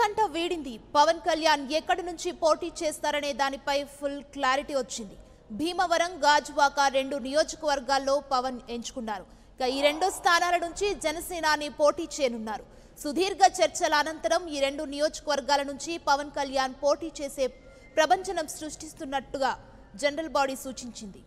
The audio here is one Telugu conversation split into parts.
ఉత్కంఠ వీడింది. పవన్ కళ్యాణ్ ఎక్కడి నుంచి పోటీ చేస్తారనే దానిపై ఫుల్ క్లారిటీ వచ్చింది. భీమవరం, గాజువాక రెండు నియోజకవర్గాల్లో పవన్ ఎంచుకున్నారు. ఈ రెండు స్థానాల నుంచి జనసేనాని పోటీ చేయనున్నారు. సుదీర్ఘ చర్చల అనంతరం ఈ రెండు నియోజకవర్గాల నుంచి పవన్ కళ్యాణ్ పోటీ చేసే ప్రపంచనం సృష్టిస్తున్నట్టుగా జనరల్ బాడీ సూచించింది.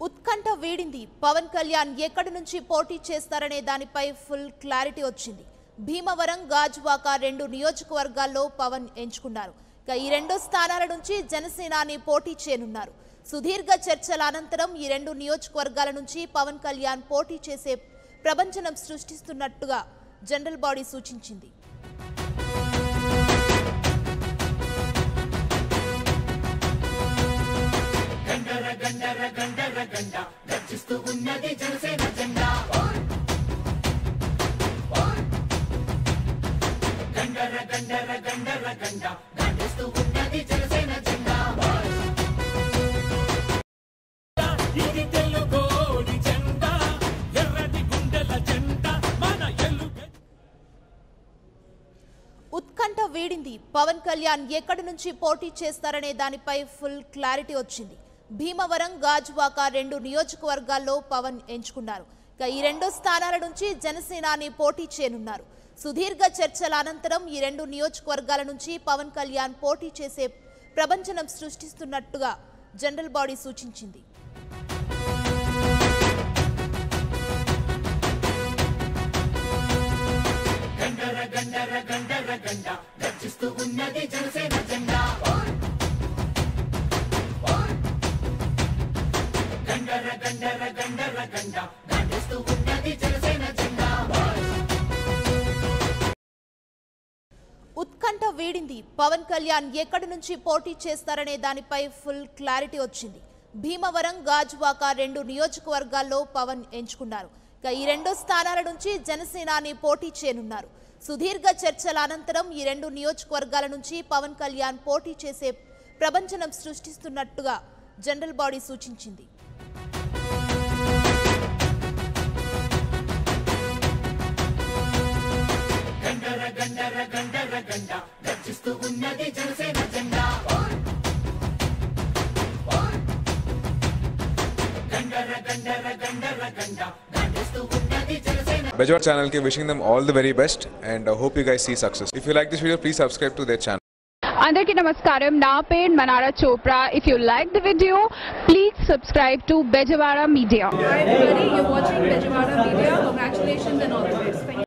ఉత్కంఠ వీడింది. పవన్ కళ్యాణ్ ఎక్కడి నుంచి పోటీ చేస్తారనే దానిపై ఫుల్ క్లారిటీ వచ్చింది. భీమవరం, గాజువాక రెండు నియోజకవర్గాల్లో పవన్ ఎంచుకున్నారు. ఈ రెండు స్థానాల నుంచి జనసేనాని పోటీ చేయనున్నారు. సుదీర్ఘ చర్చల అనంతరం ఈ రెండు నియోజకవర్గాల నుంచి పవన్ కళ్యాణ్ పోటీ చేసే ప్రపంచనం సృష్టిస్తున్నట్టుగా జనరల్ బాడీ సూచించింది. ఉత్కంఠ వీడింది. పవన్ కళ్యాణ్ ఎక్కడి నుంచి పోటీ చేస్తారనే దానిపై ఫుల్ క్లారిటీ వచ్చింది. భీమవరం, గాజువాక రెండు నియోజకవర్గాల్లో పవన్ ఎంచుకున్నారు. ఈ రెండు స్థానాల నుంచి జనసేనాని పోటీ చేయనున్నారు. సుదీర్ఘ చర్చల అనంతరం ఈ రెండు నియోజకవర్గాల నుంచి పవన్ కళ్యాణ్ పోటీ చేసే ప్రపంచనం సృష్టిస్తున్నట్టుగా జనరల్ బాడీ సూచించింది. ఉత్కంఠ వీడింది. పవన్ కళ్యాణ్ ఎక్కడి నుంచి పోటీ చేస్తారనే దానిపై ఫుల్ క్లారిటీ వచ్చింది. భీమవరం, గాజువాక రెండు నియోజకవర్గాల్లో పవన్ ఎంచుకున్నారు. ఈ రెండు స్థానాల నుంచి జనసేనాని పోటీ చేయనున్నారు. సుదీర్ఘ చర్చల అనంతరం ఈ రెండు నియోజకవర్గాల నుంచి పవన్ కళ్యాణ్ పోటీ చేసే ప్రపంచనం సృష్టిస్తున్నట్టుగా జనరల్ బాడీ సూచించింది. Bejawara channel ke wishing them all the very best and hope you guys see success. If you like this video, please subscribe to their channel. Andarki namaskaram. Na paid Manara Chopra. If you like the video, please subscribe to Bejawara Media. Hi everybody, you're watching Bejawara Media. Congratulations and all the best.